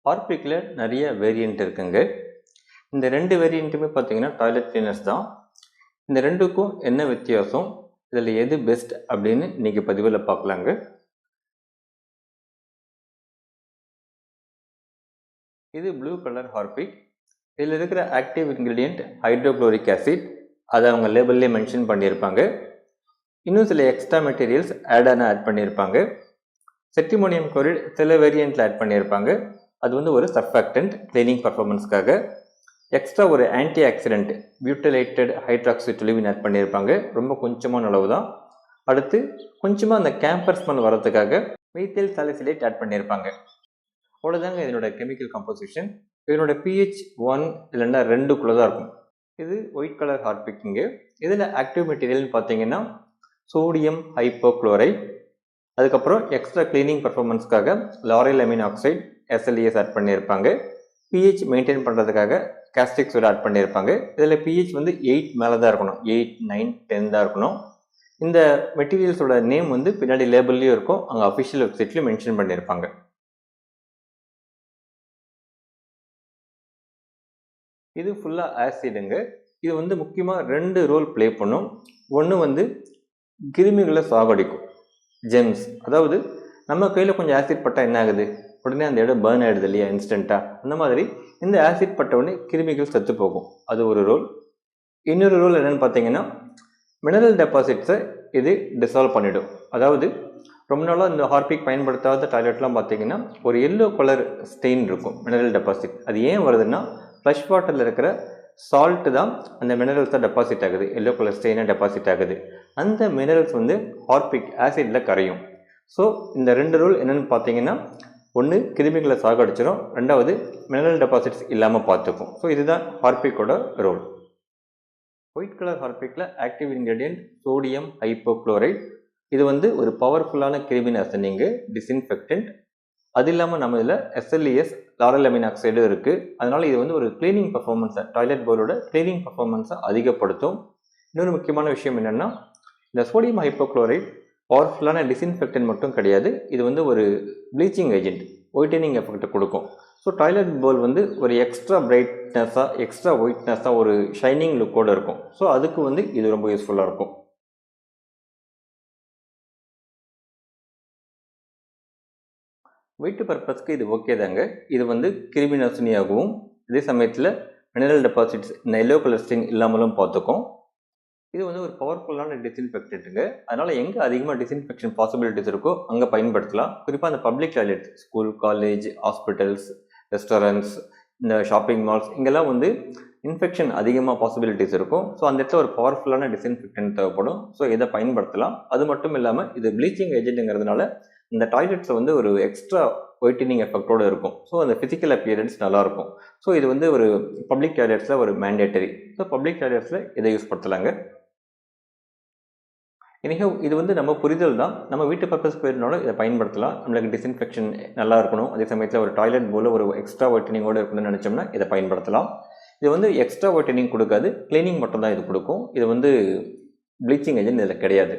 ஹார்பிக்கில் நிறைய வேரியண்ட் இருக்குங்க. இந்த ரெண்டு வேரியண்ட்டுமே பார்த்தீங்கன்னா டாய்லெட் கிளீனர்ஸ் தான். இந்த ரெண்டுக்கும் என்ன வித்தியாசம், இதில் எது பெஸ்ட் அப்படின்னு இன்னைக்கு பதிவில் பார்க்கலாங்க. இது ப்ளூ கலர் ஹார்பிக். இதில் இருக்கிற ஆக்டிவ் இன்க்ரீடியன்ட் ஹைட்ரோக்ளோரிக் ஆசிட். அதை அவங்க லேபிள்லேயே மென்ஷன் பண்ணியிருப்பாங்க. இன்னும் சில எக்ஸ்ட்ரா மெட்டீரியல்ஸ் ஆட் பண்ணியிருப்பாங்க. செட்டிமோனியம் குளோரைடு சில வேரியண்ட்டில் ஆட் பண்ணியிருப்பாங்க. அது வந்து ஒரு சர்ஃபாக்டன்ட் கிளீனிங் பர்ஃபார்மன்ஸ்க்காக. எக்ஸ்ட்ரா ஒரு ஆன்டி ஆக்சிடென்ட் பியூட்டிலேட்டட் ஹைட்ராக்சிடோலுவின் ஆட் பண்ணியிருப்பாங்க. ரொம்ப கொஞ்சமான அளவு தான். அடுத்து கொஞ்சமாக அந்த கேம்பர் ஸ்மெல் வரதுக்காக மீத்தைல் சாலிசிலேட் ஆட் பண்ணியிருப்பாங்க. அவ்வளோதாங்க இதனோட கெமிக்கல் கம்போசிஷன். இதனோட pH 1 இல்லைன்னா 2 தான் இருக்கும். இது ஒயிட் கலர் ஹார்பிக்குங்க. இதில் ஆக்டிவ் மெட்டீரியல்னு பார்த்தீங்கன்னா சோடியம் ஹைப்போக்ளோரைட், அதுக்கப்புறம் எக்ஸ்ட்ரா கிளீனிங் பர்ஃபார்மன்ஸ்க்காக lauryl amine oxide SLES add பண்ணியிருப்பாங்க. pH மெயின்டைன் பண்ணுறதுக்காக காஸ்டிக் சோடா ஆட் பண்ணியிருப்பாங்க. இதில் pH வந்து 8 மேலே தான் இருக்கணும். 8, 9, 10 தான் இருக்கணும். இந்த மெட்டீரியல்ஸோட நேம் வந்து பின்னாடி லேபிள்லேயும் இருக்கும், அங்கே அஃபிஷியல் வெப்சைட்லேயும் மென்ஷன் பண்ணியிருப்பாங்க. இது ஃபுல்லாக ஆசிடுங்க. இது வந்து முக்கியமாக 2 ரோல் ப்ளே பண்ணும். ஒன்று வந்து கிருமிகளை சாகடிக்கும், ஜெம்ஸ். அதாவது நம்ம கையில் கொஞ்சம் ஆசிட் பட்டால் என்ன ஆகுது, உடனே அந்த இடம் பேர்ன் ஆகிடுது இல்லையா இன்ஸ்டண்ட்டாக. அந்த மாதிரி இந்த ஆசிட் பட்ட உடனே கிருமிகள் செத்து போகும். அது ஒரு ரோல். இன்னொரு ரோல் என்னென்னு பார்த்தீங்கன்னா மினரல் டெபாசிட்ஸை இது டிசால்வ் பண்ணிவிடும். அதாவது ரொம்ப நாளாக இந்த ஹார்பிக் பயன்படுத்தாத டாய்லெட்லாம் பார்த்தீங்கன்னா ஒரு எல்லோ கலர் ஸ்டெயின் இருக்கும், மினரல் டெபாசிட். அது ஏன் வருதுன்னா ஃப்ரெஷ் வாட்டரில் இருக்கிற சால்ட்டு தான் அந்த மினரல்ஸை டெபாசிட் ஆகுது, எல்லோ கலர் ஸ்டெயினாக டெபாசிட் ஆகுது. அந்த மினரல்ஸ் வந்து ஹார்பிக் ஆசிடில் கரையும். ஸோ இந்த 2 ரோல் என்னென்னு பார்த்தீங்கன்னா, ஒன்று கிருமிகளை சாகடிச்சிடும், ரெண்டாவது மினரல் டெபாசிட்ஸ் இல்லாமல் பார்த்துக்கும். ஸோ இதுதான் ஹார்பிக்கோட ரோல். ஒயிட் கலர் ஹார்பிக்கில் ஆக்டிவ் இன்க்ரீடியன்ட் சோடியம் ஹைப்போக்ளோரைட். இது வந்து ஒரு பவர்ஃபுல்லான கிருமி நாசினிங்க, டிஸ்இன்ஃபெக்டன்ட். அது இல்லாமல் நம்ம இதில் SLES லாரல் அமீன் ஆக்சைடும் இருக்குது. அதனால் இது வந்து ஒரு கிளீனிங் பர்ஃபார்மன்ஸை, டாய்லெட் பவுலோட கிளீனிங் பர்ஃபார்மன்ஸை அதிகப்படுத்தும். இன்னொரு முக்கியமான விஷயம் என்னென்னா, இந்த சோடியம் ஹைப்போக்ளோரைட் பவர்ஃபுல்லான டிஸ்இன்ஃபெக்டன்ட் மட்டும் கிடையாது, இது வந்து ஒரு ப்ளீச்சிங் ஏஜென்ட், ஒயிட்டனிங் எஃபெக்ட் கொடுக்கும். ஸோ டாய்லெட் பவுல் வந்து ஒரு எக்ஸ்ட்ரா பிரைட்னஸாக, எக்ஸ்ட்ரா ஒயிட்னஸாக, ஒரு ஷைனிங் லுக்கோடு இருக்கும். ஸோ அதுக்கு வந்து இது ரொம்ப யூஸ்ஃபுல்லாக இருக்கும். வீட்டு பர்பஸ்க்கு இது ஓகே தாங்க. இது வந்து கிருமி நாசினியாகவும், இதே சமயத்தில் மினரல் டெபாசிட்ஸ் இந்த எல்லோ கலர் ஸ்டெயின் இல்லாமலும் பார்த்துக்கும். இது வந்து ஒரு பவர்ஃபுல்லான டிஸ்இன்ஃபெக்டன்ட்டுங்க. அதனால் எங்கே அதிகமாக டிஸ்இன்ஃபெக்ஷன் பாசிபிலிட்டிஸ் இருக்கோ அங்கே பயன்படுத்தலாம். குறிப்பாக அந்த public toilet, school, college, hospitals, restaurants, இந்த ஷாப்பிங் மால்ஸ், இங்கெல்லாம் வந்து இன்ஃபெக்ஷன் அதிகமாக பாசிபிலிட்டிஸ் இருக்கும். ஸோ அந்த இடத்துல ஒரு பவர்ஃபுல்லான டிஸ்இன்ஃபெக்டன்ட் தேவைப்படும். ஸோ இதை பயன்படுத்தலாம். அது மட்டும் இல்லாமல் இது ப்ளீச்சிங் ஏஜென்ட்டுங்கிறதுனால இந்த டாய்லெட்ஸில் வந்து ஒரு எக்ஸ்ட்ரா ஒயிட்டனிங் எஃபெக்டோடு இருக்கும். ஸோ அந்த ஃபிசிக்கல் அப்பியரன்ஸ் நல்லாயிருக்கும். ஸோ இது வந்து ஒரு பப்ளிக் டாய்லெட்ஸில் ஒரு மேண்டேட்டரி. ஸோ பப்ளிக் டாய்லெட்ஸில் இதை யூஸ் படுத்தலாங்க. எனிஹோ இது வந்து நம்ம புரிதல் தான். நம்ம வீட்டு பர்பஸ் போயிருந்தாலும் இதை பயன்படுத்தலாம். நம்மளுக்கு டிஸ்இன்ஃபெக்ஷன் நல்லா இருக்கணும், அதே சமயத்தில் ஒரு டாய்லெட் போல் ஒரு எக்ஸ்ட்ரா ஒயிட்டனிங்கோடு இருக்கணும்னு நினச்சோம்னா இதை பயன்படுத்தலாம். இது வந்து எக்ஸ்ட்ரா ஒயிட்டனிங் கொடுக்காது, கிளீனிங் மட்டும் தான் இது கொடுக்கும். இது வந்து ப்ளீச்சிங் ஏஜென்ட் இதில் கிடையாது.